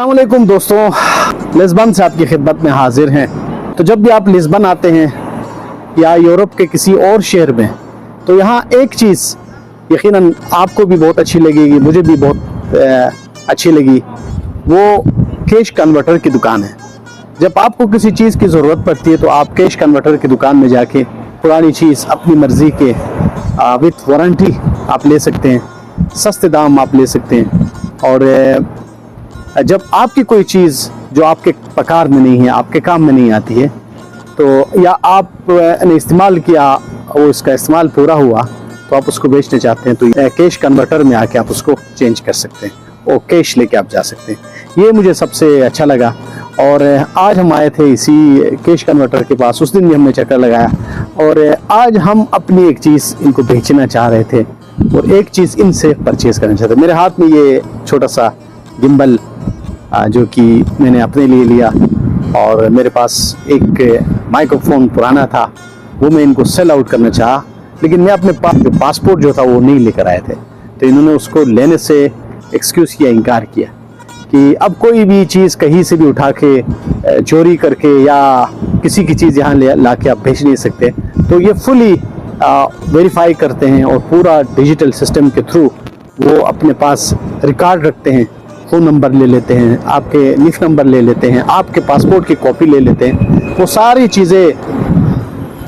अस्सलाम वालेकुम दोस्तों, लिस्बन से आपकी खिदमत में हाजिर हैं। तो जब भी आप लिस्बन आते हैं या यूरोप के किसी और शहर में, तो यहाँ एक चीज़ यकीनन आपको भी बहुत अच्छी लगेगी, मुझे भी बहुत अच्छी लगी। वो कैश कन्वर्टर की दुकान है। जब आपको किसी चीज़ की ज़रूरत पड़ती है तो आप कैश कन्वर्टर की दुकान में जाके पुरानी चीज़ अपनी मर्ज़ी के विथ वारंटी आप ले सकते हैं, सस्ते दाम आप ले सकते हैं। और जब आपकी कोई चीज़ जो आपके पकार में नहीं है, आपके काम में नहीं आती है, तो या आपने इस्तेमाल किया, वो इसका इस्तेमाल पूरा हुआ, तो आप उसको बेचना चाहते हैं, तो कैश कन्वर्टर में आके आप उसको चेंज कर सकते हैं और कैश लेके आप जा सकते हैं। ये मुझे सबसे अच्छा लगा। और आज हम आए थे इसी कैश कन्वर्टर के पास, उस दिन भी हमने चक्कर लगाया, और आज हम अपनी एक चीज़ इनको बेचना चाह रहे थे और एक चीज़ इनसे परचेज़ करना चाहते। मेरे हाथ में ये छोटा सा गिम्बल जो कि मैंने अपने लिए लिया, और मेरे पास एक माइक्रोफोन पुराना था, वो मैं इनको सेल आउट करना चाहा, लेकिन मैं अपने पास जो पासपोर्ट जो था वो नहीं लेकर आए थे, तो इन्होंने उसको लेने से एक्सक्यूज़ किया, इनकार किया कि अब कोई भी चीज़ कहीं से भी उठा के चोरी करके या किसी की चीज़ यहाँ ला के आप भेज नहीं सकते। तो ये फुली वेरीफाई करते हैं और पूरा डिजिटल सिस्टम के थ्रू वो अपने पास रिकॉर्ड रखते हैं, फ़ोन नंबर ले लेते हैं, आपके निक नंबर ले लेते हैं, आपके पासपोर्ट की कॉपी ले लेते हैं। वो सारी चीज़ें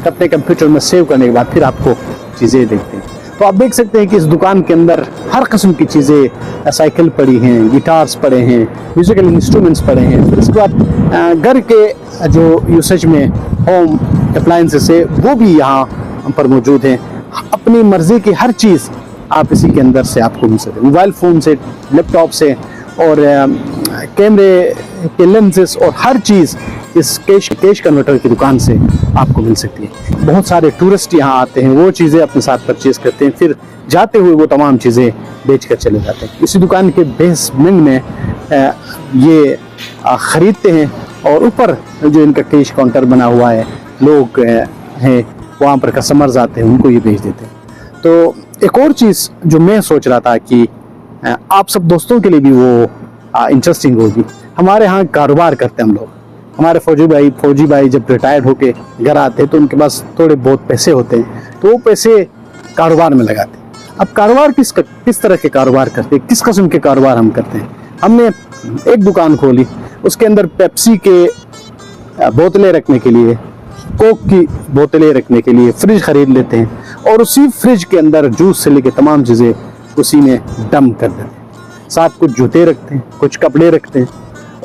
अपने कंप्यूटर में सेव करने के बाद फिर आपको चीज़ें देखते हैं। तो आप देख सकते हैं कि इस दुकान के अंदर हर किस्म की चीज़ें, साइकिल पड़ी हैं, गिटार्स पड़े हैं, म्यूज़िकल इंस्ट्रूमेंट्स पड़े हैं। फिर इसके बाद घर के जो यूसेज में होम अप्लायंसेस है वो भी यहाँ पर मौजूद हैं। अपनी मर्ज़ी की हर चीज़ आप इसी के अंदर से आपको मिल सकते हैं, मोबाइल फ़ोन से, लैपटॉप से, और कैमरे के लेंसेस और हर चीज़ इस कैश कन्वर्टर की दुकान से आपको मिल सकती है। बहुत सारे टूरिस्ट यहाँ आते हैं, वो चीज़ें अपने साथ परचेज़ करते हैं, फिर जाते हुए वो तमाम चीज़ें बेच कर चले जाते हैं। इसी दुकान के बेसमेंट में ये ख़रीदते हैं, और ऊपर जो इनका कैश काउंटर बना हुआ है, लोग हैं वहाँ पर कस्टमर्स आते हैं, उनको ये बेच देते हैं। तो एक और चीज़ जो मैं सोच रहा था कि आप सब दोस्तों के लिए भी वो इंटरेस्टिंग होगी। हमारे यहाँ कारोबार करते हैं हम लोग, हमारे फौजी भाई जब रिटायर्ड होके घर आते हैं तो उनके पास थोड़े बहुत पैसे होते हैं, तो वो पैसे कारोबार में लगाते हैं। अब कारोबार किस तरह के कारोबार करते हैं, किस किस्म के कारोबार हम करते हैं। हमने एक दुकान खोली, उसके अंदर पेप्सी के बोतलें रखने के लिए, कोक की बोतलें रखने के लिए फ्रिज खरीद लेते हैं, और उसी फ्रिज के अंदर जूस से लेके तमाम चीज़ें उसी में डंप कर देते हैं। साथ कुछ जूते रखते हैं, कुछ कपड़े रखते हैं,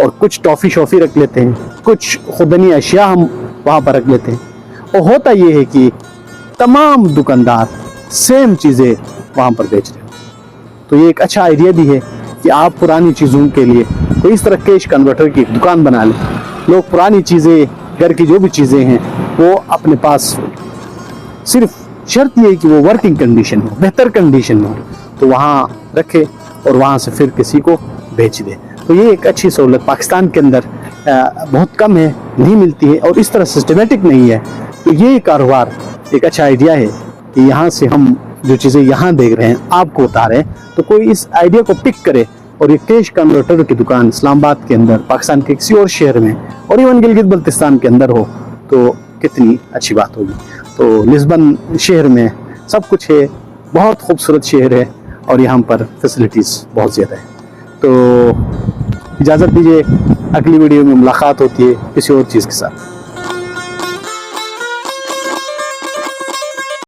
और कुछ टॉफ़ी शॉफ़ी रख लेते हैं, कुछ खुदनी अशिया हम वहाँ पर रख लेते हैं। और होता ये है कि तमाम दुकानदार सेम चीज़ें वहाँ पर बेच रहे हैं। तो ये एक अच्छा आइडिया भी है कि आप पुरानी चीज़ों के लिए कोई इस तरह कैश कन्वर्टर की दुकान बना लें। लोग पुरानी चीज़ें, घर की जो भी चीज़ें हैं, वो अपने पास, सिर्फ शर्त ये है कि वो वर्किंग कंडीशन हो, बेहतर कंडीशन में हो, तो वहाँ रखे और वहाँ से फिर किसी को बेच दे। तो ये एक अच्छी सहूलत पाकिस्तान के अंदर बहुत कम है, नहीं मिलती है, और इस तरह सिस्टमेटिक नहीं है। तो ये कारोबार एक अच्छा आइडिया है कि यहाँ से हम जो चीज़ें यहाँ देख रहे हैं आपको उतारें, तो कोई इस आइडिया को पिक करे और ये कैश कन्वर्टर की दुकान इस्लामाबाद के अंदर, पाकिस्तान के किसी और शहर में, और इवन गिलगित बल्तिस्तान के अंदर हो, तो कितनी अच्छी बात होगी। तो लिस्बन शहर में सब कुछ है, बहुत खूबसूरत शहर है, और यहाँ पर फैसिलिटीज़ बहुत ज़्यादा है। तो इजाज़त दीजिए, अगली वीडियो में मुलाकात होती है किसी और चीज़ के साथ।